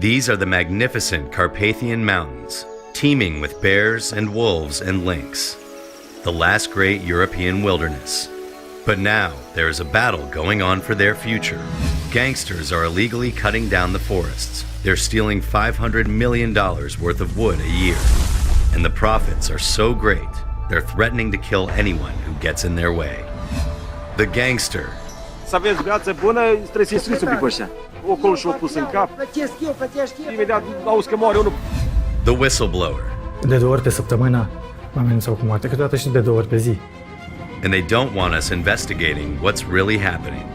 These are the magnificent Carpathian Mountains, teeming with bears and wolves and lynx, the last great European wilderness. But now there is a battle going on for their future. Gangsters are illegally cutting down the forests. They're stealing $500 million worth of wood a year. And the profits are so great, they're threatening to kill anyone who gets in their way. The gangster. Să aveți viață bună, trebuie să-i scriți un pic pe ăștia. Ocol și-o pus în cap. Imediat auzi că moare unul. The whistleblower. De 2 ori pe săptămână mă amenințau cu moarte, câteodată și de 2 ori pe zi. And they don't want us investigating what's really happening.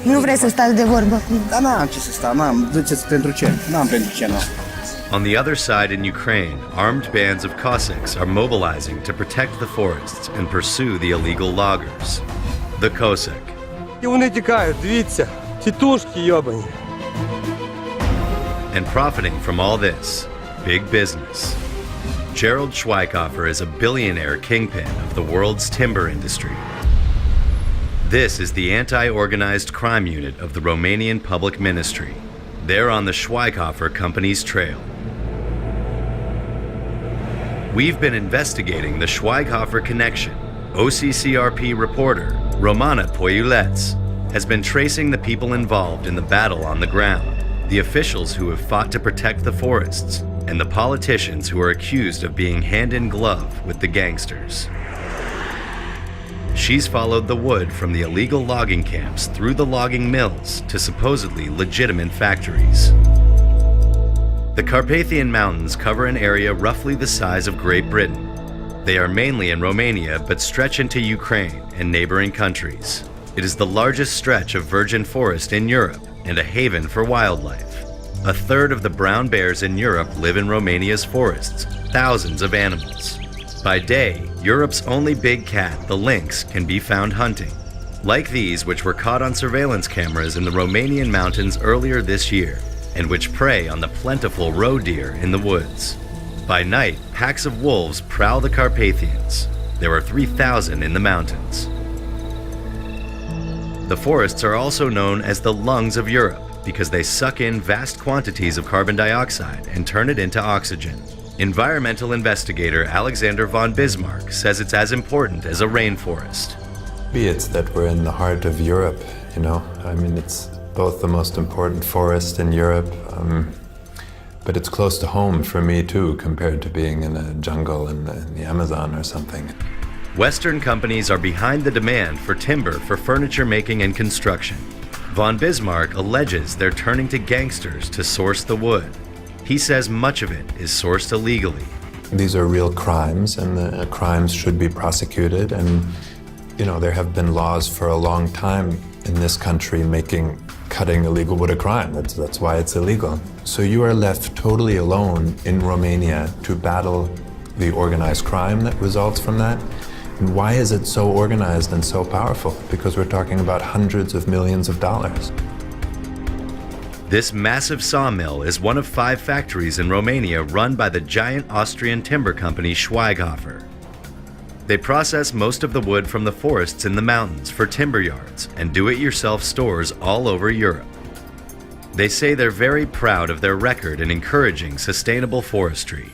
Nu vrei să stați de vorbă? Da, n-am ce să stau, n-am. Ziceți pentru ce? N-am pentru ce, nu. On the other side in Ukraine, armed bands of Cossacks are mobilizing to protect the forests and pursue the illegal loggers. The Cossack. І вони тікають, дивіться, тітушки йобані. And profiting from all this, big business. Gerald Schweighofer is a billionaire kingpin of the world's timber industry. This is the anti-organized crime unit of the Romanian Public Ministry. They're on the Schweighofer company's trail. We've been investigating the Schweighofer connection. OCCRP reporter Romana Poiuleț has been tracing the people involved in the battle on the ground, the officials who have fought to protect the forests, and the politicians who are accused of being hand in glove with the gangsters. She's followed the wood from the illegal logging camps through the logging mills to supposedly legitimate factories. The Carpathian Mountains cover an area roughly the size of Great Britain. They are mainly in Romania but stretch into Ukraine and neighboring countries. It is the largest stretch of virgin forest in Europe and a haven for wildlife. A third of the brown bears in Europe live in Romania's forests, thousands of animals. By day, Europe's only big cat, the lynx, can be found hunting, like these which were caught on surveillance cameras in the Romanian mountains earlier this year, and which prey on the plentiful roe deer in the woods. By night, packs of wolves prowl the Carpathians. There are 3,000 in the mountains. The forests are also known as the lungs of Europe because they suck in vast quantities of carbon dioxide and turn it into oxygen. Environmental investigator Alexander von Bismarck says it's as important as a rainforest. It's that we're in the heart of Europe, you know. I mean, it's both the most important forest in Europe, but it's close to home for me too, compared to being in a jungle in the Amazon or something. Western companies are behind the demand for timber for furniture making and construction. Von Bismarck alleges they're turning to gangsters to source the wood. He says much of it is sourced illegally. These are real crimes, and the crimes should be prosecuted. And, you know, there have been laws for a long time in this country making cutting illegal wood a crime. That's why it's illegal. So you are left totally alone in Romania to battle the organized crime that results from that. And why is it so organized and so powerful? Because we're talking about hundreds of millions of dollars. This massive sawmill is one of 5 factories in Romania run by the giant Austrian timber company Schweighofer. They process most of the wood from the forests in the mountains for timber yards and do-it-yourself stores all over Europe. They say they're very proud of their record in encouraging sustainable forestry.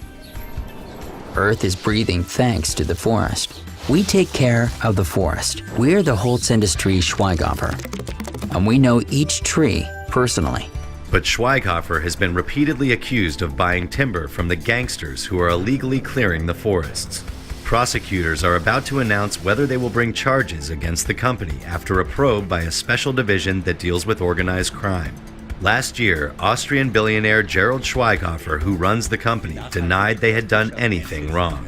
Earth is breathing thanks to the forest. We take care of the forest. We're the Holz Industrie Schweighofer, and we know each tree personally. But Schweighofer has been repeatedly accused of buying timber from the gangsters who are illegally clearing the forests. Prosecutors are about to announce whether they will bring charges against the company after a probe by a special division that deals with organized crime. Last year, Austrian billionaire Gerald Schweighofer, who runs the company, denied they had done anything wrong.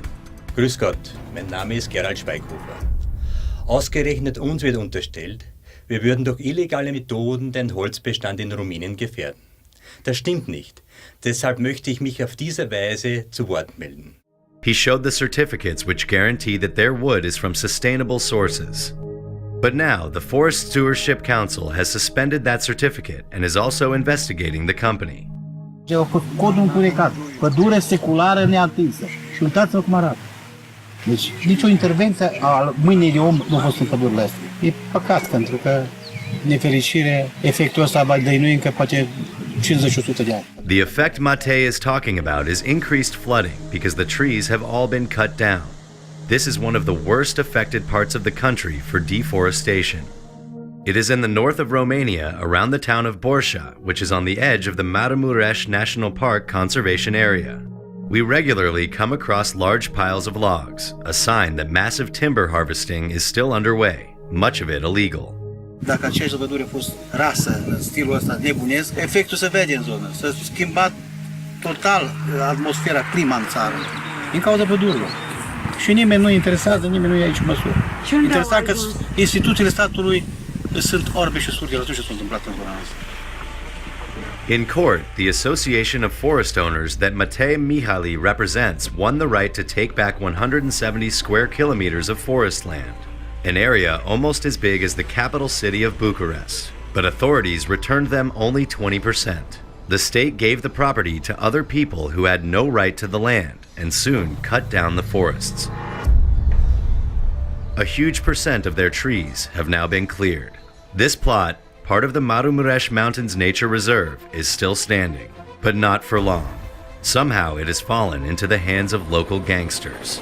Grüß Gott, mein Name ist Gerald Schweighofer. Ausgerechnet uns wird unterstellt, wir würden durch illegale Methoden den Holzbestand in Rumänien gefährden. Das stimmt nicht. Deshalb möchte ich mich auf diese Weise zu Wort melden. He showed the certificates which guarantee that their wood is from sustainable sources. But now, the Forest Stewardship Council has suspended that certificate and is also investigating the company. Au fost codul întunecat, pădure seculară neatinsă. Și uitați-vă cum arată. Deci, nicio intervenție a mâinii de om nu a fost în pădurile astea. E păcat, pentru că nefericire, efectul ăsta va dăinui încă poate 50-100 de ani. The effect Matei is talking about is increased flooding because the trees have all been cut down. This is one of the worst affected parts of the country for deforestation. It is in the north of Romania, around the town of Borșa, which is on the edge of the Maramureș National Park Conservation Area. We regularly come across large piles of logs, a sign that massive timber harvesting is still underway, much of it illegal. Dacă aceeași pădure a fost rasă în stilul ăsta nebunesc, efectul se vede în zonă. S-a schimbat total atmosfera, clima în țară, din cauza pădurilor. Și nimeni nu interesează, nimeni nu ia aici măsură. Interesant că instituțiile statului sunt orbe și surde la tot ce s-a întâmplat în zona asta. In court, the Association of Forest Owners that Matei Mihaly represents won the right to take back 170 square kilometers of forest land, an area almost as big as the capital city of Bucharest, but authorities returned them only 20%. The state gave the property to other people who had no right to the land and soon cut down the forests. A huge percent of their trees have now been cleared. This plot, part of the Maramureș Mountains Nature Reserve, is still standing, but not for long. Somehow it has fallen into the hands of local gangsters.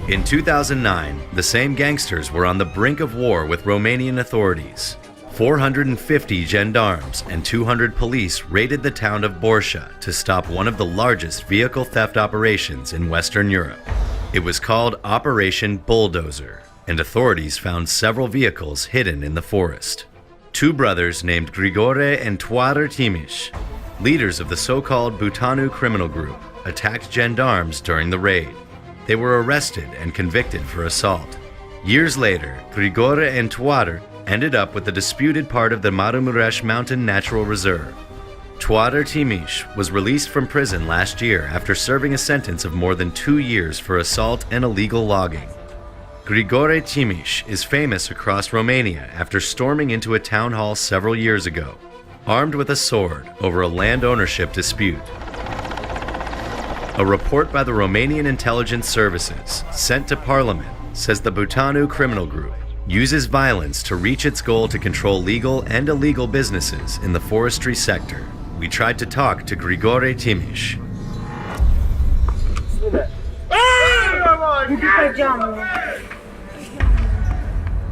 In 2009, the same gangsters were on the brink of war with Romanian authorities. 450 gendarmes and 200 police raided the town of Borșa to stop one of the largest vehicle theft operations in Western Europe. It was called Operation Bulldozer, and authorities found several vehicles hidden in the forest. Two brothers named Grigore and Toader Timiș, leaders of the so-called Butanu criminal group, attacked gendarmes during the raid. They were arrested and convicted for assault. Years later, Grigore and Toader ended up with the disputed part of the Maramureș Mountain Natural Reserve. Toader Timiș was released from prison last year after serving a sentence of more than 2 years for assault and illegal logging. Grigore Timiș is famous across Romania after storming into a town hall several years ago, armed with a sword over a land ownership dispute. A report by the Romanian Intelligence Services sent to Parliament says the Butanu criminal group uses violence to reach its goal to control legal and illegal businesses in the forestry sector. We tried to talk to Grigore Timiș.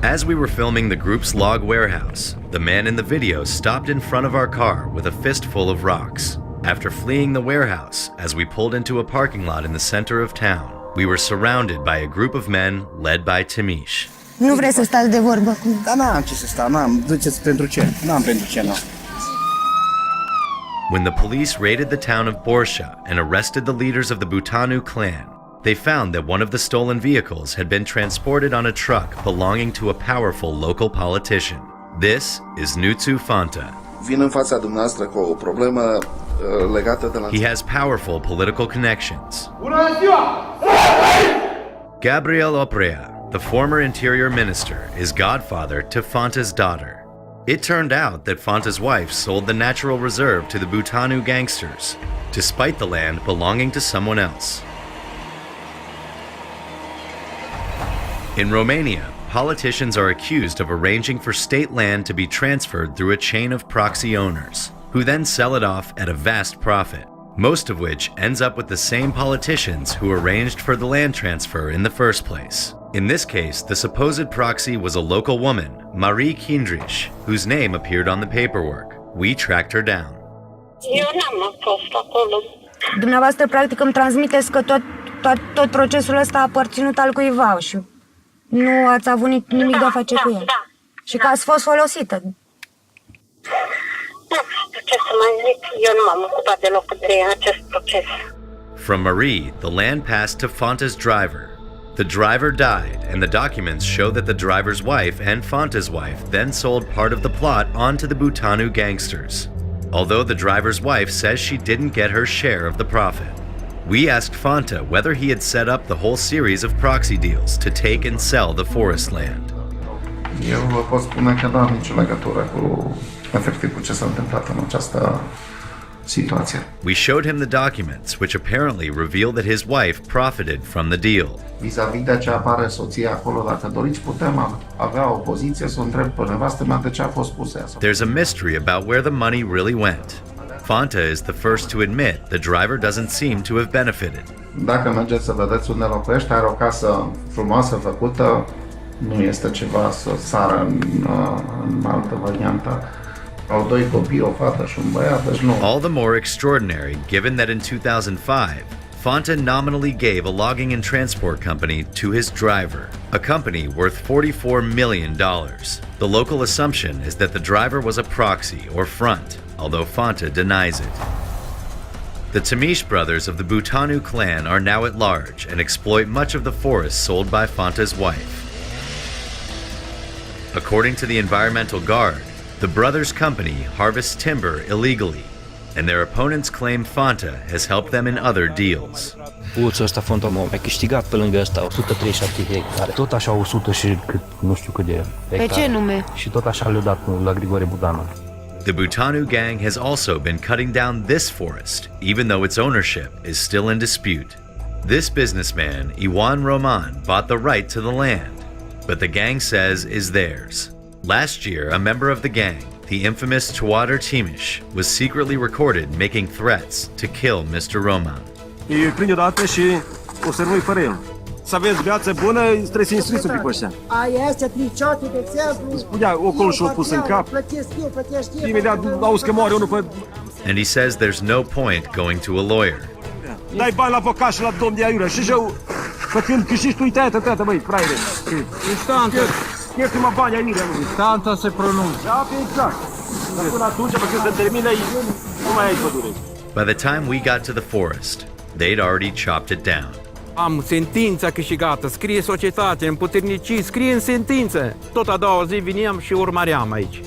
As we were filming the group's log warehouse, the man in the video stopped in front of our car with a fistful of rocks. After fleeing the warehouse, as we pulled into a parking lot in the center of town, we were surrounded by a group of men led by Timiș. Nu vrei să stați de vorbă cu mine? Dar n-am ce să stau, n-am. Duceți pentru ce? N-am pentru ce, n-am. When the police raided the town of Borșa and arrested the leaders of the Butanu clan, they found that one of the stolen vehicles had been transported on a truck belonging to a powerful local politician. This is Nuțu Fanta. Vin în fața dumneavoastră cu o problemă legată de la... He has powerful political connections. Gabriel Oprea, the former interior minister, is godfather to Fanta's daughter. It turned out that Fanta's wife sold the natural reserve to the Butanu gangsters, despite the land belonging to someone else. In Romania, politicians are accused of arranging for state land to be transferred through a chain of proxy owners, who then sell it off at a vast profit, most of which ends up with the same politicians who arranged for the land transfer in the first place. In this case, the supposed proxy was a local woman, Marie Kindriș, whose name appeared on the paperwork. We tracked her down. Eu n-am fost acolo. Dumneavoastră, practic, îmi transmiteți că tot procesul ăsta a aparținut al cuiva și nu ați avut nimic de a face cu el. Da. Și că ați fost folosită. Nu știu ce să mai zic, eu nu m-am ocupat deloc de acest proces. From Marie, the land passed to Fanta's driver. The driver died, and the documents show that the driver's wife and Fanta's wife then sold part of the plot onto the Butanu gangsters, although the driver's wife says she didn't get her share of the profit. We asked Fanta whether he had set up the whole series of proxy deals to take and sell the forest land. Eu vă pot spune că nu am nicio legătură cu efectiv cu ce s-a întâmplat în această situația. We showed him the documents, which apparently reveal that his wife profited from the deal. Vis-a-vis de ce apare soția acolo, dacă doriți, putem avea o poziție să o întreb pe nevastă mea de ce a fost pusă ea. There's a mystery about where the money really went. Fanta is the first to admit the driver doesn't seem to have benefited. Dacă mergeți să vedeți unde locuiește, are o casă frumoasă făcută, nu este ceva să sară în altă variantă. Au doi copii, o fată și un băiat, deci nu. All the more extraordinary given that in 2005, Fanta nominally gave a logging and transport company to his driver, a company worth $44 million. The local assumption is that the driver was a proxy or front, although Fanta denies it. The Tamish brothers of the Bhutanu clan are now at large and exploit much of the forest sold by Fanta's wife. According to the Environmental Guard, the brothers' company harvests timber illegally, and their opponents claim Fanta has helped them in other deals. Puțul ăsta Fontomom a câștigat pe lângă ăsta 137 de hectare, tot așa 100 și cât, nu știu cât de hectare. Pe ce nume? Și tot așa le-a dat la Grigore Budanu. The Bhutanu gang has also been cutting down this forest, even though its ownership is still in dispute. This businessman, Iwan Roman, bought the right to the land, but the gang says is theirs. Last year, a member of the gang, the infamous Tuadar Timish, was secretly recorded making threats to kill Mr. Roman. Îi prinde odată și o să rămâi fără el. Să aveți viață bună, trebuie să instruiți un pic pe ăștia. Aia astea triciote, de exemplu. Spunea, acolo și-o pus în cap. Imediat auzi că moare unul pe... And he says there's no point going to a lawyer. Dai bani la avocat și la domn de aiură și eu, că când câștigi tu, tătă, băi, fraire. Instanța. Cheltuie-mă bani aiură. Instanța se pronunță. Da, exact. Dar până atunci, până când se termină, nu mai ai pădure. By the time we got to the forest, they'd already chopped it down. Am sentința câștigată, scrie societate, împuterniciți, scrie în sentință. Tot a doua zi vineam și urmăream aici.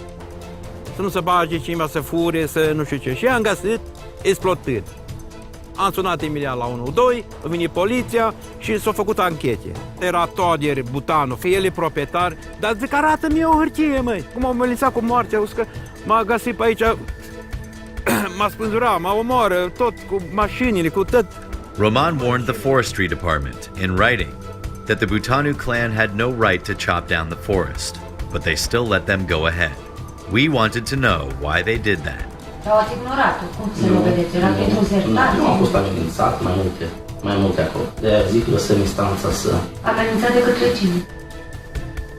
Să nu se bage cineva să fure, să nu știu ce. Și am găsit explodat. Am sunat imediat la 112, a venit poliția și s-a făcut anchete. Era Toader Bhutanu, că el e proprietar, dar zic, arată-mi o hârtie, măi. Cum am amenințat cu moartea, au zis că m-a găsit pe aici, m-a spânzurat, m-a omoară, tot cu mașinile, cu tot. Roman warned the forestry department, in writing, that the Bhutanu clan had no right to chop down the forest, but they still let them go ahead. We wanted to know why they did that. Dar ați ignorat-o, cum să nu vedeți? Era pentru zertare. Nu, am fost amenințat mai multe acolo. De-aia zic, lăsăm instanța să... Amenințat de către cine?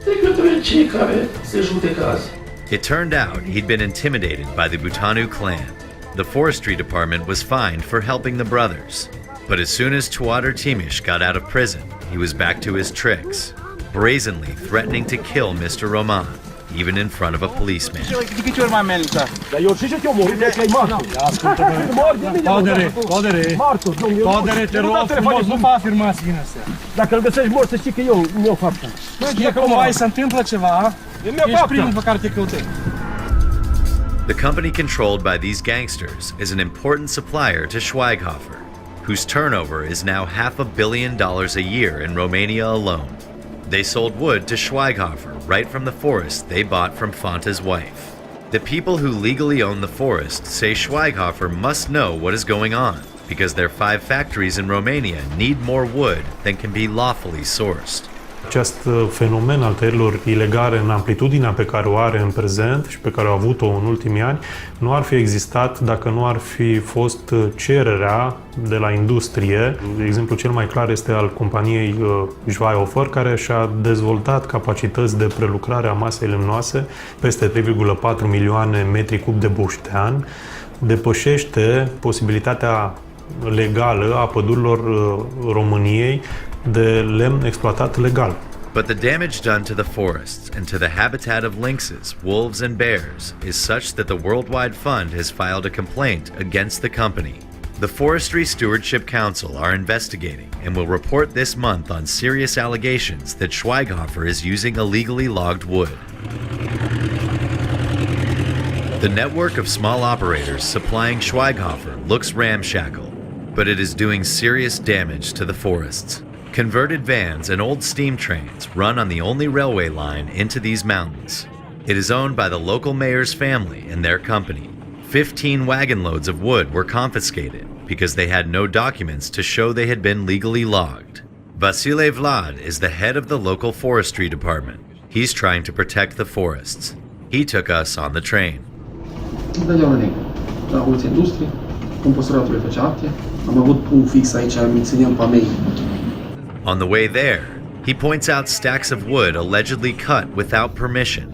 De către cei care se judecați. It turned out he'd been intimidated by the Bhutanu clan. The forestry department was fined for helping the brothers. But as soon as Tuadar Timish got out of prison, he was back to his tricks, brazenly threatening to kill Mr. Roman, even in front of a policeman. De câte ori m-a amenințat? Dar eu știu ce te omori, de că-i martor. Codere, te rog frumos, nu fac afirmații din astea. Dacă îl găsești mort, să știi că eu mi-o faptă. E cumva, se întâmplă ceva, ești primul pe care te căutăm. The company controlled by these gangsters is an important supplier to Schweighofer, whose turnover is now $500 million a year in Romania alone. They sold wood to Schweighofer right from the forest they bought from Fanta's wife. The people who legally own the forest say Schweighofer must know what is going on because their 5 factories in Romania need more wood than can be lawfully sourced. Acest fenomen al tăierilor ilegale în amplitudinea pe care o are în prezent și pe care au avut-o în ultimii ani nu ar fi existat dacă nu ar fi fost cererea de la industrie. Exemplul cel mai clar este al companiei Schweighofer, care și-a dezvoltat capacități de prelucrare a masei lemnoase peste 3,4 milioane metri cub de buștean, depășește posibilitatea legală a pădurilor României de lemn exploatat legal. But the damage done to the forests and to the habitat of lynxes, wolves, and bears is such that the Worldwide Fund has filed a complaint against the company. The Forestry Stewardship Council are investigating and will report this month on serious allegations that Schweighofer is using illegally logged wood. The network of small operators supplying Schweighofer looks ramshackle, but it is doing serious damage to the forests. Converted vans and old steam trains run on the only railway line into these mountains. It is owned by the local mayor's family and their company, 15 wagon loads of wood were confiscated because they had no documents to show they had been legally logged. Vasile Vlad is the head of the local forestry department. He's trying to protect the forests. He took us on the train. La Ulița Industriei, composteratul făcea acte. Am avut un fix aici, îl țineam pe mei. On the way there, he points out stacks of wood allegedly cut without permission.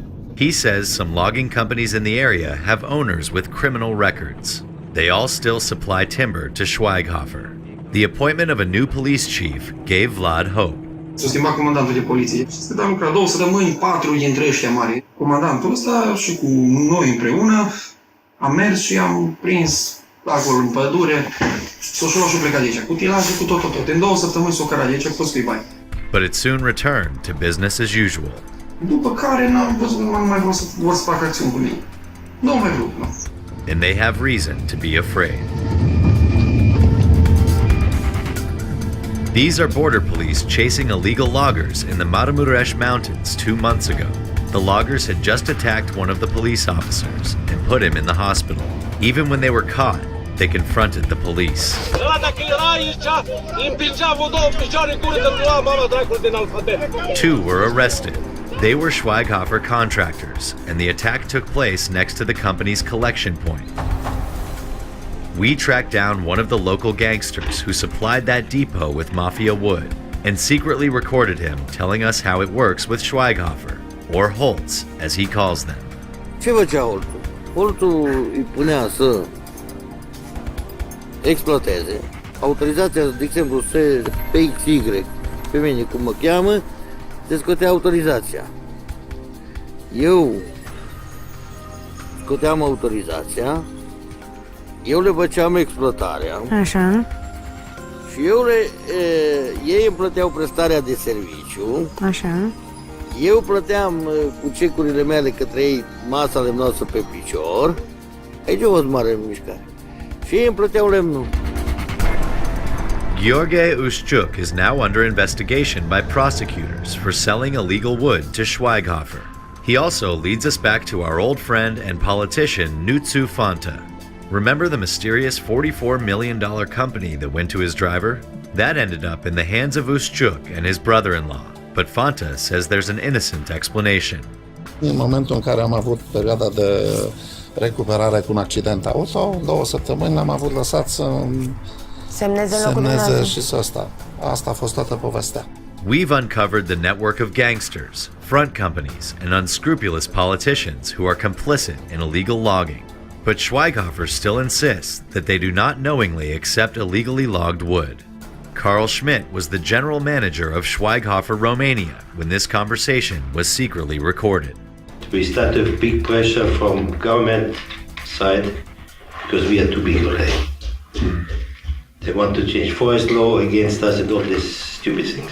He says some logging companies in the area have owners with criminal records. They all still supply timber to Schweighofer. The appointment of a new police chief gave Vlad hope. S-a schimbat comandantul de poliție și stătea lucra 2 săptămâni, 4 dintre ăștia mari. Comandantul ăsta și cu noi împreună am mers și am prins acolo în pădure, s-o luat și plecat de aici, cu tilaje, cu tot. În 2 săptămâni s-o cărat de aici, cu stui bani. But it soon returned to business as usual. După care n-am văzut, nu mai vreau să vor să fac acțiuni cu mine. Nu mai vreau, nu. And they have reason to be afraid. These are border police chasing illegal loggers in the Maramuresh Mountains 2 months ago. The loggers had just attacked one of the police officers and put him in the hospital. Even when they were caught, they confronted the police. Two were arrested. They were Schweighofer contractors, and the attack took place next to the company's collection point. We tracked down one of the local gangsters who supplied that depot with mafia wood and secretly recorded him telling us how it works with Schweighofer, or Holtz, as he calls them. Ce făcea Holtzul? Holtzul îi punea să exploateze. Autorizația, de exemplu, PXY, pe mine cum mă cheamă, se scotea autorizația. Eu scoteam autorizația, eu le făceam exploatarea. Așa. Și ei îmi plăteau prestarea de serviciu. Așa. Eu plăteam cu cecurile mele către ei masa lemnoasă pe picior. Aici o mare mișcare. Și ei îmi plăteau lemnul. Gheorghe Ushchuk is now under investigation by prosecutors for selling illegal wood to Schweighofer. He also leads us back to our old friend and politician Nutsu Fanta. Remember the mysterious $44 million company that went to his driver? That ended up in the hands of Ushchuk and his brother-in-law, but Fanta says there's an innocent explanation. În momentul în care am avut perioada de recuperare cu un accident auto, 2 săptămâni l-am avut lăsat să semneze și să asta. Asta a fost toată povestea. We've uncovered the network of gangsters, front companies, and unscrupulous politicians who are complicit in illegal logging. But Schweighofer still insists that they do not knowingly accept illegally logged wood. Carl Schmidt was the general manager of Schweighofer Romania when this conversation was secretly recorded. We started big pressure from government side because we are too big already. They want to change forest law against us and all these stupid things.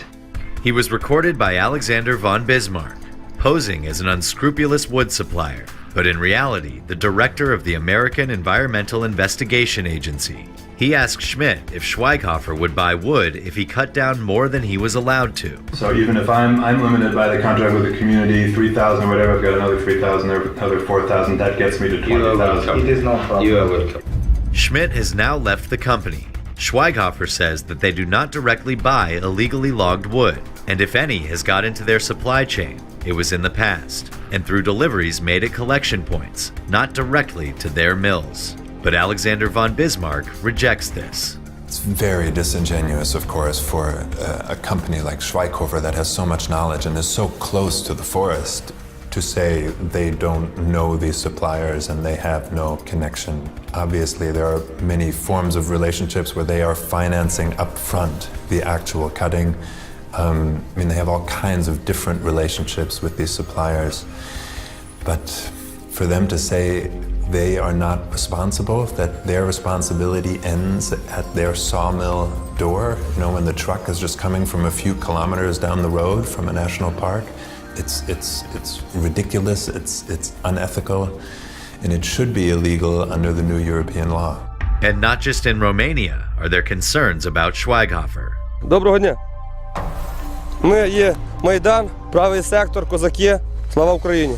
He was recorded by Alexander von Bismarck, posing as an unscrupulous wood supplier, but in reality, the director of the American Environmental Investigation Agency. He asked Schmidt if Schweighofer would buy wood if he cut down more than he was allowed to. So even if I'm limited by the contract with the community, 3,000 or whatever, I've got another 3,000, another 4,000, that gets me to 20,000. It is no problem. You are welcome. Schmidt has now left the company. Schweighofer says that they do not directly buy illegally logged wood, and if any has got into their supply chain, it was in the past, and through deliveries made at collection points, not directly to their mills. But Alexander von Bismarck rejects this. It's very disingenuous, of course, for a company like Schweighofer that has so much knowledge and is so close to the forest to say they don't know these suppliers and they have no connection. Obviously, there are many forms of relationships where they are financing upfront the actual cutting. They have all kinds of different relationships with these suppliers. But for them to say they are not responsible, that their responsibility ends at their sawmill door, when the truck is just coming from a few kilometers down the road from a national park, it's ridiculous, it's unethical, and it should be illegal under the new European law. And not just in Romania are there concerns about Schweighofer. Доброго дня. Ми є Майдан, правий сектор, козаки. Слава Україні.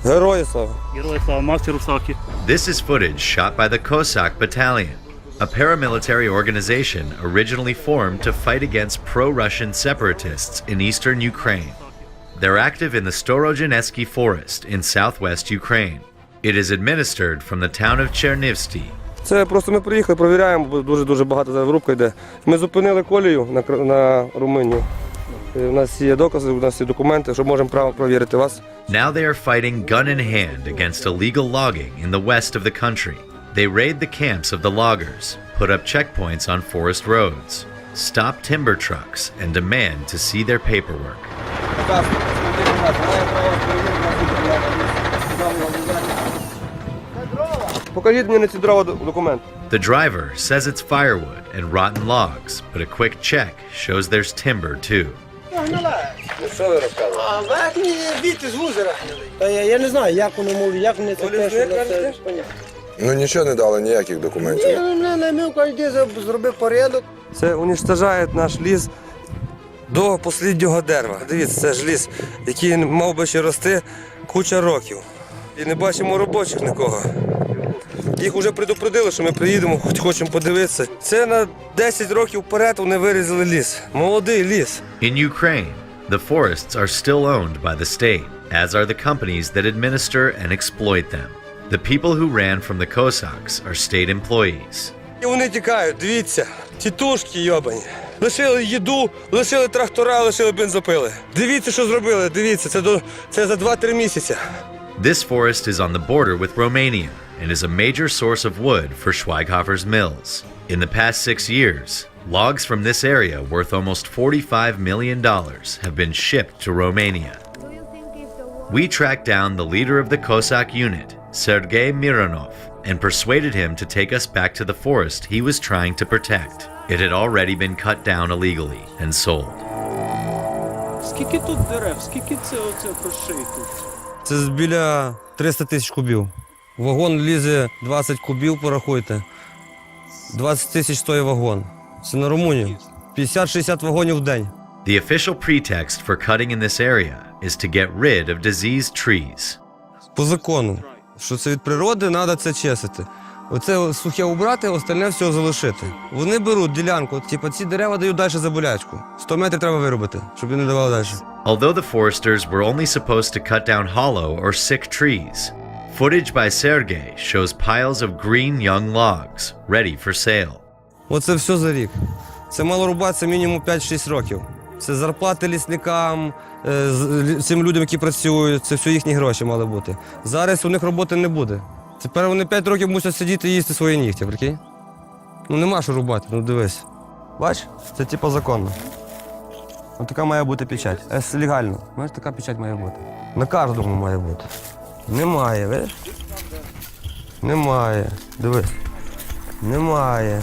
Герої слава. Герої слава, мастер Русаки. This is footage shot by the Cossack Battalion, a paramilitary organization originally formed to fight against pro-Russian separatists in eastern Ukraine. They're active in the Storozhenetsky Forest in southwest Ukraine. It is administered from the town of Chernivtsi. Це просто ми приїхали, перевіряємо, бо дуже багато зараз вирубка йде. Ми зупинили колію на Румунію. У нас є докази, у нас є документи, що можемо право перевірити вас. Now they are fighting gun in hand against illegal logging in the west of the country. They raid the camps of the loggers, put up checkpoints on forest roads, stop timber trucks, and demand to see their paperwork. Покажіть мені на ці дрова документ. The driver says it's firewood and rotten logs, but a quick check shows there's timber too. Що ви розказуєте? А верхні віти з лузера. Я не знаю, як вони можуть, як вони це теж. Ну нічого не дали, ніяких документів. Ми кожен зробив порядок. Це уничтожає наш ліс до останнього дерева. Дивіться, це ж ліс, який мав би ще рости куча років. І не бачимо робочих нікого. Їх вже предупредили, що ми приїдемо, хочемо подивитися. Це на 10 років вперед вони вирізали ліс. Молодий ліс. In Ukraine, the forests are still owned by the state, as are the companies that administer and exploit them. The people who ran from the Cossacks are state employees. І вони тікають, дивіться, тітушки йобані. Лишили їду, лишили трактора, лишили бензопили. Дивіться, що зробили, дивіться, це за 2-3 місяці. This forest is on the border with Romania and is a major source of wood for Schweighofer's mills. In the past 6 years, logs from this area worth almost $45 million have been shipped to Romania. We tracked down the leader of the Cossack unit, Sergei Mironov, and persuaded him to take us back to the forest he was trying to protect. It had already been cut down illegally and sold. Скільки тут дерев, скільки це грошей тут? Це біля 300 тисяч кубів. Вагон лізе 20 кубів, порахуйте. 20 тисяч стоїть вагон. Це на Румунію. 50-60 вагонів в день. The official pretext for cutting in this area is to get rid of diseased trees. По закону, що це від природи, треба це чистити. Оце сухе убрати, остальне все залишити. Вони беруть ділянку, типу ці дерева дають далі за болячку. 100 метрів треба виробити, щоб вони не давали далі. Although the foresters were only supposed to cut down hollow or sick trees, footage by Sergei shows piles of green young logs ready for sale. Оце все за рік. Це мало рубатися мінімум 5-6 років. Це зарплати лісникам, цим людям, які працюють, це все їхні гроші мали бути. Зараз у них роботи не буде. Тепер вони 5 років мусять сидіти і їсти свої нігті, прикинь? Ну нема що рубати, ну дивись. Бач, це типу законно. Ось така має бути печать. Це легально. Знаєш, така печать має бути. На кожному має бути. Немає, видиш? Немає. Дивись. Немає.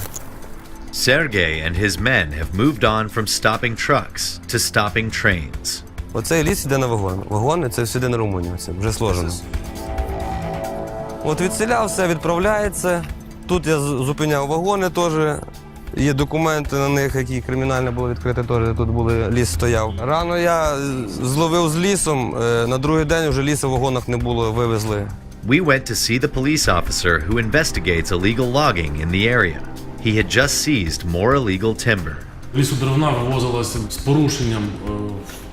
Sergei and his men have moved on from stopping trucks to stopping trains. Оцей ліс йде на вагон. Вагони – це все йде на Румунію, це вже сложено. От відселяв, все відправляється. Тут я зупиняв вагони теж. Є документи на них, які кримінально було відкрите, теж тут ліс стояв. Рано я зловив з лісом, на другий день вже лісу в вагонах не було, вивезли. We went to see the police officer who investigates illegal logging in the area. He had just seized more illegal timber. Лісодеревина вивозилася з порушенням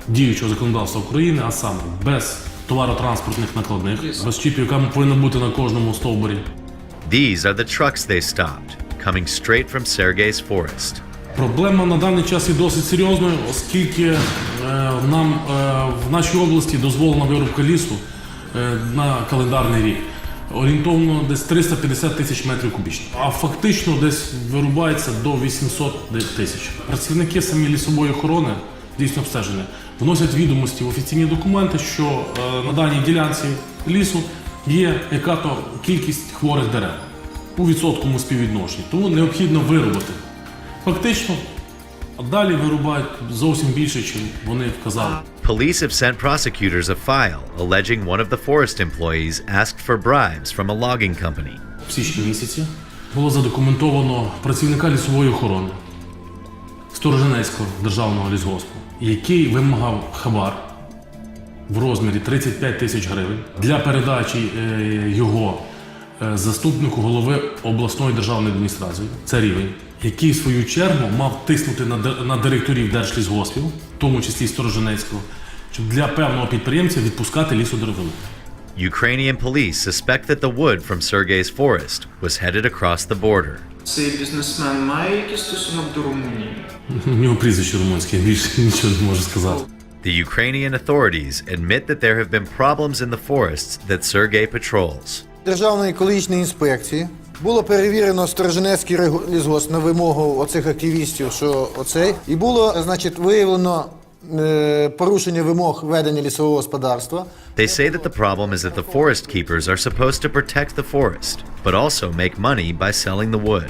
діючого законодавства України, а саме без товаротранспортних накладних, без чіпів, яка повинна бути на кожному стовбурі. These are the trucks they stopped, coming straight from Sergei's forest. Проблема на даний час є досить серйозною, оскільки нам в нашій області дозволена вирубка лісу на календарний рік. Орієнтовно десь 350 тисяч метрів кубічних. А фактично десь вирубається до 800 тисяч. Працівники самі лісової охорони, дійсно обстеження, вносять відомості в офіційні документи, що на даній ділянці лісу є яка-то кількість хворих дерев у відсотковому співвідношенні. Тому необхідно вирубати. Фактично, а далі вирубають зовсім більше, ніж вони вказали. Police have sent prosecutors a file alleging one of the forest employees asked for bribes from a logging company. В січні місяці було задокументовано працівника лісової охорони Сторожинецького державного лісгоспу, який вимагав хабар в розмірі 35 тисяч гривень для передачі його заступнику голови обласної державної адміністрації. Це рівень, який в свою чергу мав тиснути на директорів Держлісгоспів, в тому числі Сторожинецького, щоб для певного підприємця відпускати лісодеревину. Ukrainian police suspect that the wood from Sergei's forest was headed across the border. Цей бізнесмен має якийсь стосунок до Румунії? У нього прізвище румунське, більше нічого не можу сказати. The Ukrainian authorities admit that there have been problems in the forests that Sergei patrols. Державної екологічної інспекції було перевірено Сторожинецький лісгосп на вимогу оцих активістів, що оцей, і було, значить, виявлено порушення вимог ведення лісового господарства. They say that the problem is that the forest keepers are supposed to protect the forest, but also make money by selling the wood.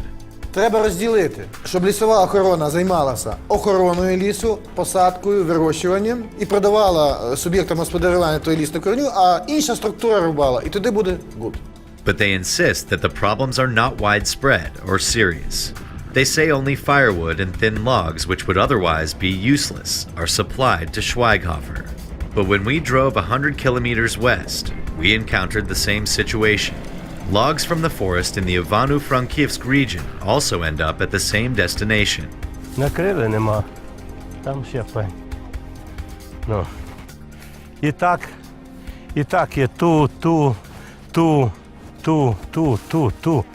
Треба розділити, щоб лісова охорона займалася охороною лісу, посадкою, вирощуванням і продавала суб'єктам господарювання той ліс на кореню, а інша структура рубала, і туди буде good. But they insist that the problems are not widespread or serious. They say only firewood and thin logs, which would otherwise be useless, are supplied to Schweighofer. But when we drove 100 kilometers west, we encountered the same situation. Logs from the forest in the Ivano-Frankivsk region also end up at the same destination. Накрили нема. Там ще пень. Ну. І так є ту.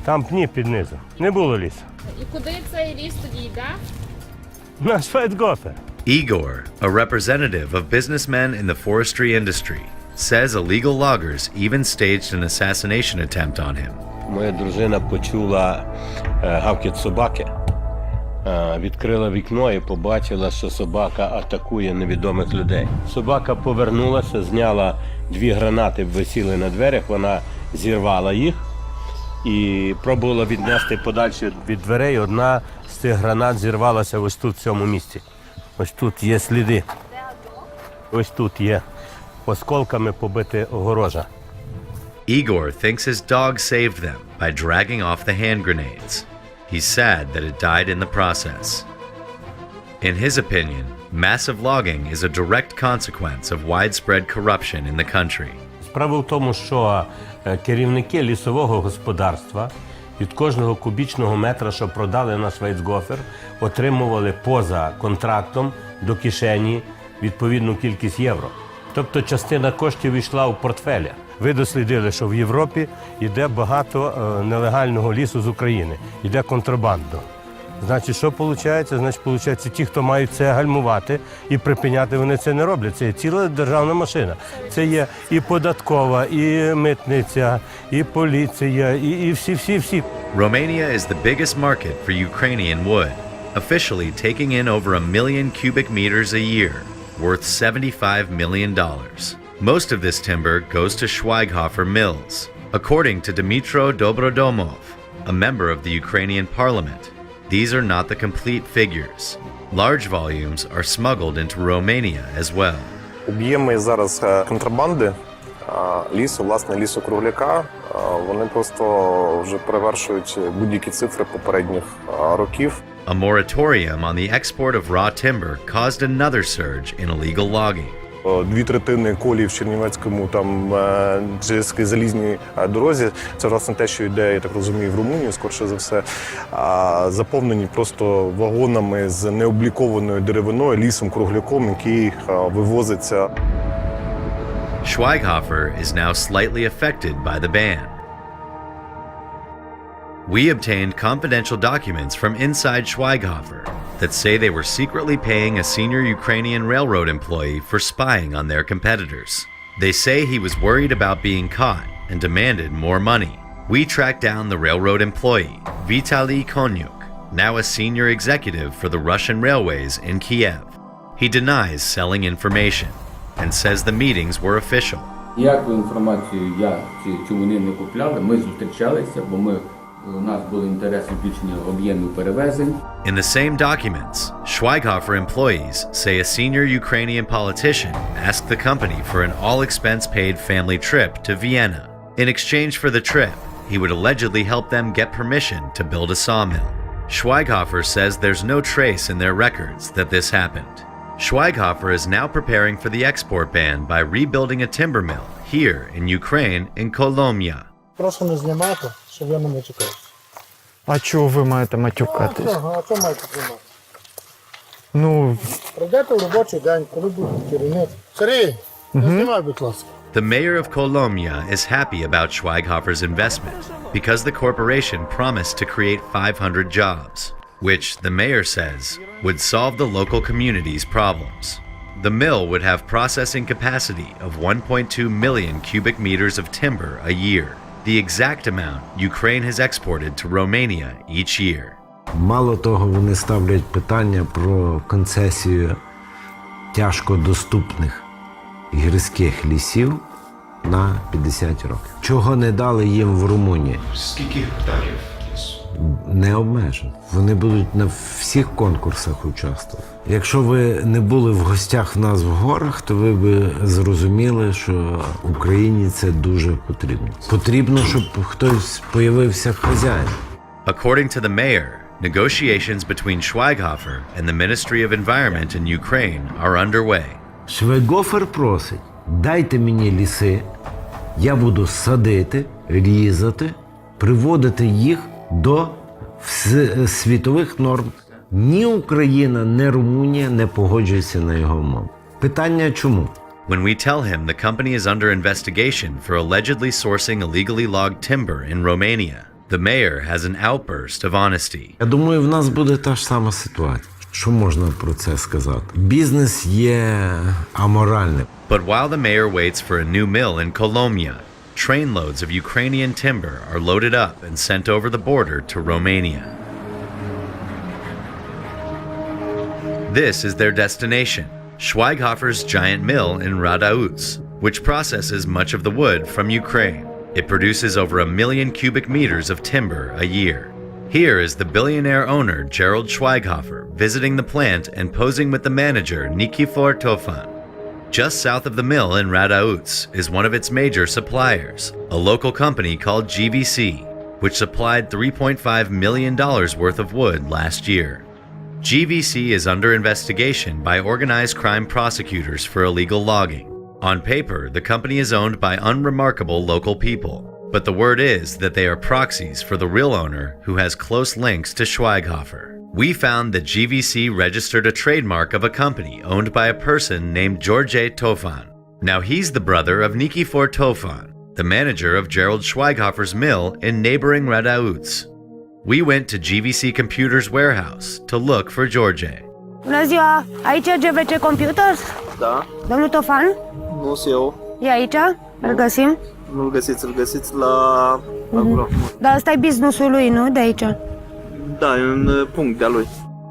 Там пні під низом. Не було лісу. І куди цей ліс тоді йде? На Швайцгофер. Igor, a representative of businessmen in the forestry industry, says illegal loggers even staged an assassination attempt on him. Моя дружина почула гавкіт собаки, відкрила вікно і побачила, що собака атакує невідомих людей. Собака повернулася, зняла 2 гранати, висіли на дверях, вона зірвала їх і пробувала віднести подальше від дверей. Одна з цих гранат зірвалася ось тут, в цьому місці. Ось тут є сліди. Ось тут є осколками побите огорожа. Igor thinks his dog saved them by dragging off the hand grenades. He's sad that it died in the process. In his opinion, massive logging is a direct consequence of widespread corruption in the country. Справа в тому, що керівники лісового господарства від кожного кубічного метра, що продали на Швайцгофер, отримували поза контрактом до кишені відповідну кількість євро. Тобто частина коштів йшла в портфеля. Ви дослідили, що в Європі йде багато нелегального лісу з України, йде контрабандно. Значить, що виходить? Значить, виходить, ті, хто мають це гальмувати і припиняти, вони це не роблять. Це є ціла державна машина. Це є і податкова, і митниця, і поліція, і всі. Romania is the biggest market for Ukrainian wood, officially taking in over 1 million cubic meters a year, worth $75 million. Most of this timber goes to Schweighofer mills. According to Dmytro Dobrodomov, a member of the Ukrainian parliament, these are not the complete figures. Large volumes are smuggled into Romania as well. Об'єми зараз контрабанди лісу, власне, лісу-кругляка, вони просто вже перевершують будь-які цифри попередніх років. A moratorium on the export of raw timber caused another surge in illegal logging. 2/3 колії в Чернівецькому там Джеській залізній дорозі. Це, власне, те, що йде, я так розумію, в Румунію, скорше за все, заповнені просто вагонами з необлікованою деревиною, лісом-кругляком, який вивозиться. Schweighofer is now slightly affected by the ban. We obtained confidential documents from inside Schweighofer that say they were secretly paying a senior Ukrainian railroad employee for spying on their competitors. They say he was worried about being caught and demanded more money. We tracked down the railroad employee, Vitaly Konyuk, now a senior executive for the Russian railways in Kiev. He denies selling information and says the meetings were official. Ніяку інформацію я чи вони не купляли, ми зустрічалися, бо у нас були інтереси збільшення об'ємів перевезень. In the same documents, Schweighofer employees say a senior Ukrainian politician asked the company for an all-expense-paid family trip to Vienna. In exchange for the trip, he would allegedly help them get permission to build a sawmill. Schweighofer says there's no trace in their records that this happened. Schweighofer is now preparing for the export ban by rebuilding a timber mill here in Ukraine in Kolomia. Прошу не знімати, щоб я не матюкався. А чого ви маєте матюкатись? А чого маєте знімати? Ну, Прийдете в робочий день, коли буде керівник. Сергій, не знімай, будь ласка. The mayor of Kolomia is happy about Schweighofer's investment because the corporation promised to create 500 jobs, which the mayor says would solve the local community's problems. The mill would have processing capacity of 1.2 million cubic meters of timber a year, the exact amount Ukraine has exported to Romania each year. Мало того, вони ставлять питання про концесію тяжко доступних гірських лісів на 50 років. Чого не дали їм в Румунії? Скільки гектарів лісу? Не обмежено. Вони будуть на всіх конкурсах участвувати. Якщо ви не були в гостях в нас в горах, то ви б зрозуміли, що Україні це дуже потрібно. Потрібно, щоб хтось появився хазяїн. According to the mayor, negotiations between Schweighofer and the Ministry of Environment in Ukraine are underway. Швайгофер просить, дайте мені ліси, я буду садити, різати, приводити їх до світових норм. Ні Україна, ні Румунія не погоджуються на його умови. Питання чому? When we tell him the company is under investigation for allegedly sourcing illegally logged timber in Romania, the mayor has an outburst of honesty. Я думаю, в нас буде та ж сама ситуація. Що можна про це сказати? Бізнес є аморальним. But while the mayor waits for a new mill in Kolomia, trainloads of Ukrainian timber are loaded up and sent over the border to Romania. This is their destination, Schweighofer's giant mill in Radauts, which processes much of the wood from Ukraine. It produces over 1 million cubic meters of timber a year. Here is the billionaire owner Gerald Schweighofer visiting the plant and posing with the manager Nikifor Tofan. Just south of the mill in Radauts is one of its major suppliers, a local company called GVC, which supplied $3.5 million worth of wood last year. GVC is under investigation by organized crime prosecutors for illegal logging. On paper, the company is owned by unremarkable local people, but the word is that they are proxies for the real owner who has close links to Schweighofer. We found that GVC registered a trademark of a company owned by a person named George Tofan. Now he's the brother of Nikifor Tofan, the manager of Gerald Schweighofer's mill in neighboring Radauts. We went to GVC Computers' warehouse to look for George. Bună ziua! Aici GVC Computers? Da. Domnul Tofan? Nu sunt eu. E aici? Îl găsim? Nu-l găsiți, îl găsiți la acolo. Dar ăsta e business-ul lui, nu? De aici? Da, e un punct de-a lui.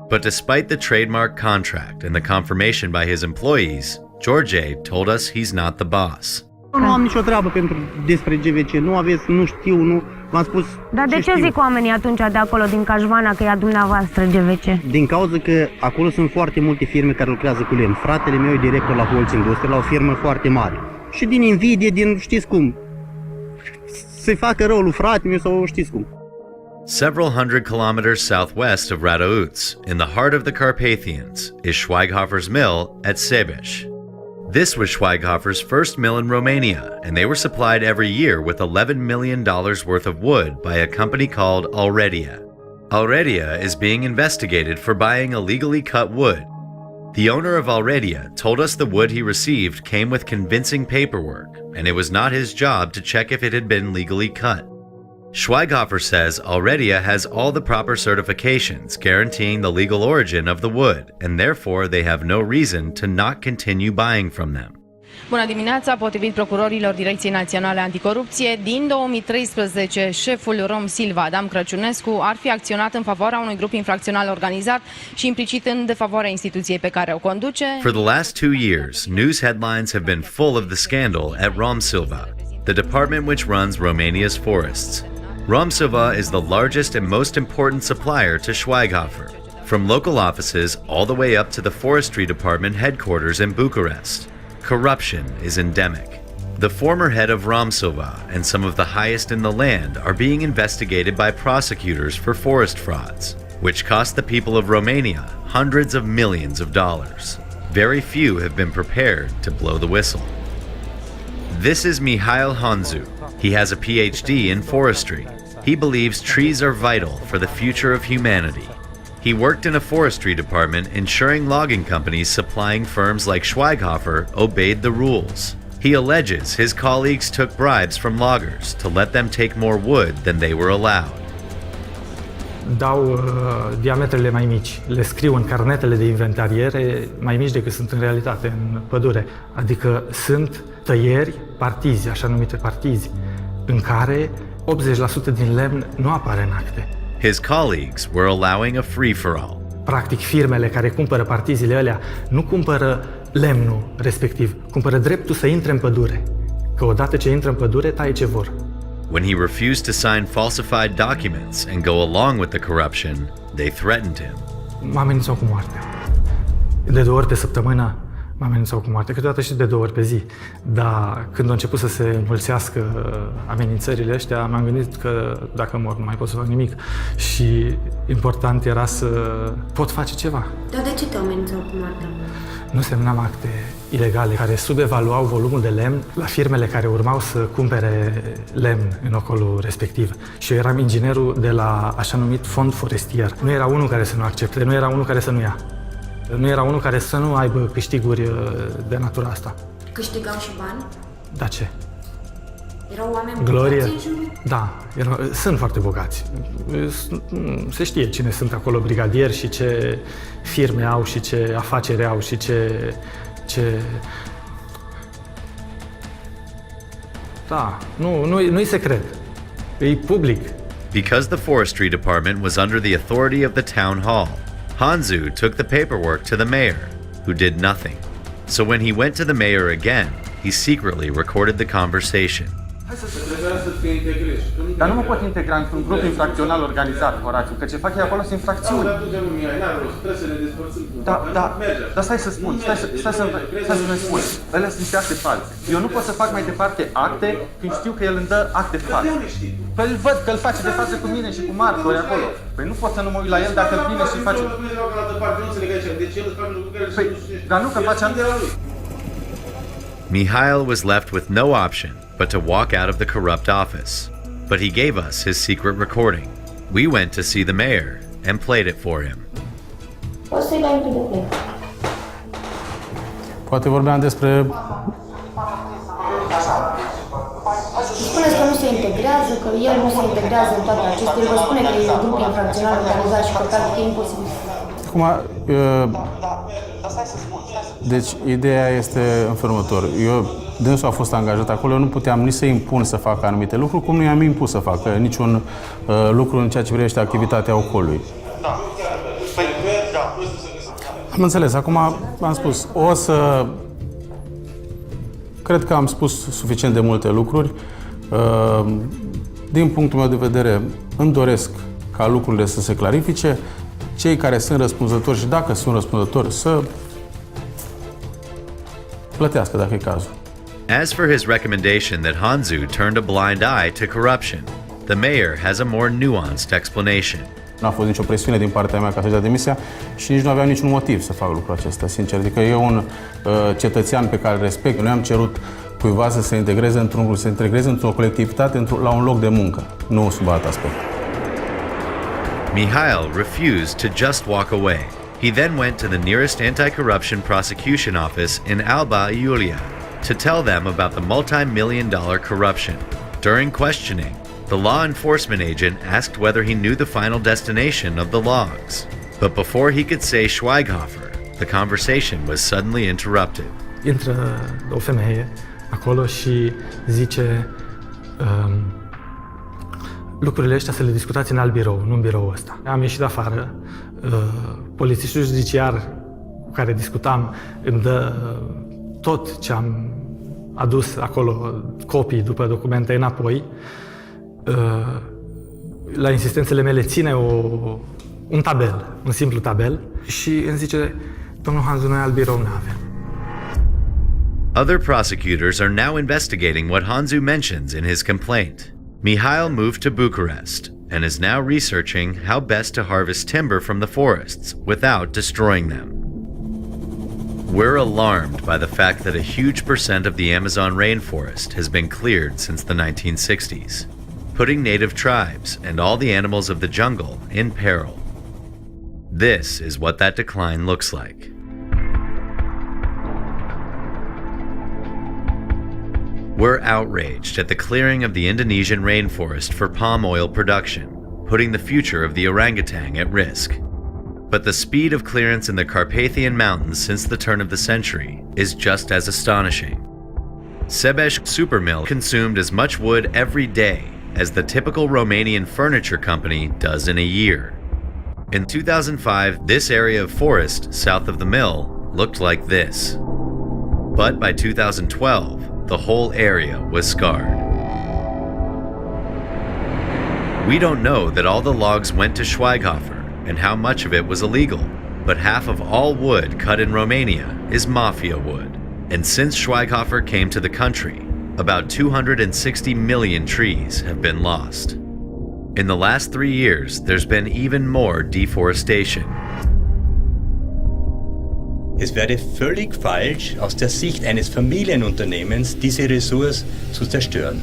But despite the trademark contract and the confirmation by his employees, George told us he's not the boss. Nu am nicio treabă despre GVC, nu aveți, nu știu, nu v-am spus. Dar de ce zic oamenii atunci de acolo, din Cașvana, că e a dumneavoastră GVC? Din cauza că acolo sunt foarte multe firme care lucrează cu lemn. Fratele meu e director la Holz Industrie, la o firmă foarte mare. Și din invidie, din știți cum, să-i facă rău lui fratele meu sau știți cum. Several hundred kilometers southwest of Radauts, in the heart of the Carpathians, is Schweighofer's mill at Sebeș. This was Schweighofer's first mill in Romania, and they were supplied every year with $11 million worth of wood by a company called Aurelia. Aurelia is being investigated for buying illegally cut wood. The owner of Aurelia told us the wood he received came with convincing paperwork, and it was not his job to check if it had been legally cut. Schweighofer says Aurelia has all the proper certifications guaranteeing the legal origin of the wood, and therefore they have no reason to not continue buying from them. Bună dimineața! Potrivit procurorilor Direcției Naționale Anticorupție, din 2013, șeful Rom Silva, Adam Crăciunescu, ar fi acționat în favoarea unui grup infracțional organizat și implicit în defavoarea instituției pe care o conduce. For the last 2 years, news headlines have been full of the scandal at Romsilva, the department which runs Romania's forests. Romsilva is the largest and most important supplier to Schweighofer, from local offices all the way up to the forestry department headquarters in Bucharest. Corruption is endemic. The former head of Romsilva and some of the highest in the land are being investigated by prosecutors for forest frauds, which cost the people of Romania hundreds of millions of dollars. very few have been prepared to blow the whistle. This is Mihail Hanzu. He has a PhD in forestry. He believes trees are vital for the future of humanity. He worked in a forestry department ensuring logging companies supplying firms like Schweighofer obeyed the rules. He alleges his colleagues took bribes from loggers to let them take more wood than they were allowed. Dau diametrele mai mici. Le scriu în carnetele de inventariere mai mici decât sunt în realitate în pădure. Adică sunt tăieri, partizi, așa numite partizi, în care 80% din lemn nu apare în acte. His colleagues were allowing a free-for-all. Practic, firmele care cumpără partizile alea nu cumpără lemnul respectiv, cumpără dreptul să intre în pădure. Că odată ce intră în pădure, taie ce vor. When he refused to sign falsified documents and go along with the corruption, they threatened him. Mă amenințau cu moartea. De 2 ori pe săptămână mă amenințau cu moartea, câteodată și de 2 ori pe zi. Dar când au început să se înmulțească amenințările astea, m-am gândit că dacă mor nu mai pot să fac nimic. Și important era să pot face ceva. Dar de ce te amenințau cu moartea? Nu semnam acte ilegale care subevaluau volumul de lemn la firmele care urmau să cumpere lemn în ocolul respectiv. Și eu eram inginerul de la așa numit fond forestier. Nu era unul care să nu accepte, nu era unul care să nu ia. Nu era unul care să nu aibă câștiguri de natura asta. Câștigau și bani? Da, ce? Erau oameni Glorie. bogați în jur? Da, sunt foarte bogați. Se știe cine sunt acolo brigadieri și ce firme au și ce afaceri au și ce... Da, nu-i secret. E public. Because the forestry department was under the authority of the town hall, Hanzu took the paperwork to the mayor, who did nothing. So when he went to the mayor again, he secretly recorded the conversation. Dar nu mă pot integra într-un grup infracțional organizat, Horațiu, că ce fac ei acolo sunt infracțiuni. Dar stai să spun, stai să ne spun. Ele sunt niște acte false. Eu nu pot să fac mai departe acte când știu că el îmi dă acte false. Păi îl văd că îl face de față cu mine și cu martori acolo. Păi nu pot să nu mă uit la el dacă îl vine și face... Păi, dar nu, că face... Mihail was left with no option but to walk out of the corrupt office. But he gave us his secret recording. We went to see the mayor and played it for him. Poți să-i dai un pic de play. Poate vorbeam despre... Spuneți că nu se integrează, că el nu se integrează în toate acestea. El vă spune că e un grup infracțional organizat și că practic e imposibil. Acum, deci, ideea este în felul următor. Dânsul a fost angajat acolo, eu nu puteam nici să impun să facă anumite lucruri, cum nu i-am impus să facă niciun lucru în ceea ce privește activitatea ocolului. Am înțeles. Acum am spus, cred că am spus suficient de multe lucruri. Din punctul meu de vedere, îmi doresc ca lucrurile să se clarifice. Cei care sunt răspunzători și dacă sunt răspunzători să plătească dacă e cazul. As for his recommendation that Hanzu turned a blind eye to corruption, the mayor has a more nuanced explanation. Nu a fost nicio presiune din partea mea ca să-și dea demisia și nici nu aveam niciun motiv să fac lucrul acesta, sincer. Adică eu, un cetățean pe care îl respect, nu am cerut cuiva să se integreze într-o colectivitate, la un loc de muncă, nu sub alt aspect. Mihail refused to just walk away. He then went to the nearest anti-corruption prosecution office in Alba Iulia to tell them about the multi-million-dollar corruption. During questioning, the law enforcement agent asked whether he knew the final destination of the logs. But before he could say Schweighofer, the conversation was suddenly interrupted. Intră o femeie acolo și zice lucrurile astea să le discutați în alt birou, nu în biroul ăsta. Am ieșit afară, polițistul judiciar cu care discutam îmi dă tot ce am adus acolo, copii după documente înapoi. La insistențele mele ține un tabel, un simplu tabel și îmi zice, domnul Hanzu, noi alt birou nu avem. Other prosecutors are now investigating what Hanzu mentions in his complaint. Mihail moved to Bucharest and is now researching how best to harvest timber from the forests without destroying them. We're alarmed by the fact that a huge percent of the Amazon rainforest has been cleared since the 1960s, putting native tribes and all the animals of the jungle in peril. This is what that decline looks like. We're outraged at the clearing of the Indonesian rainforest for palm oil production, putting the future of the orangutan at risk. But the speed of clearance in the Carpathian Mountains since the turn of the century is just as astonishing. Sebeș Supermill consumed as much wood every day as the typical Romanian furniture company does in a year. In 2005, this area of forest south of the mill looked like this. But by 2012, the whole area was scarred. We don't know that all the logs went to Schweighofer and how much of it was illegal, but half of all wood cut in Romania is mafia wood. And since Schweighofer came to the country, about 260 million trees have been lost. In the last 3 years, there's been even more deforestation. Es wäre völlig falsch, aus der Sicht eines Familienunternehmens diese Ressource zu zerstören.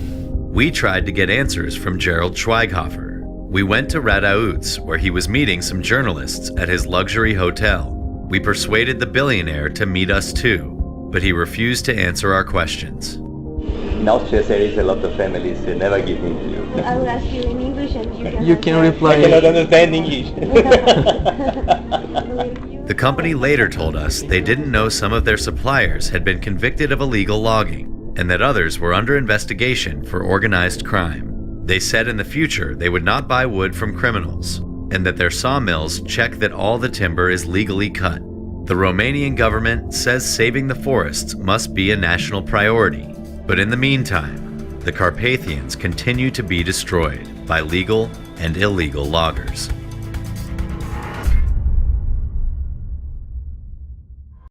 We tried to get answers from Gerald Schweighofer. We went to Radauts, where he was meeting some journalists at his luxury hotel. We persuaded the billionaire to meet us too, but he refused to answer our questions. In Austria there is a lot of families who never give me interview. I will ask you in English and You can reply. I cannot understand English. The company later told us they didn't know some of their suppliers had been convicted of illegal logging and that others were under investigation for organized crime. They said in the future they would not buy wood from criminals and that their sawmills check that all the timber is legally cut. The Romanian government says saving the forests must be a national priority, but in the meantime, the Carpathians continue to be destroyed by legal and illegal loggers.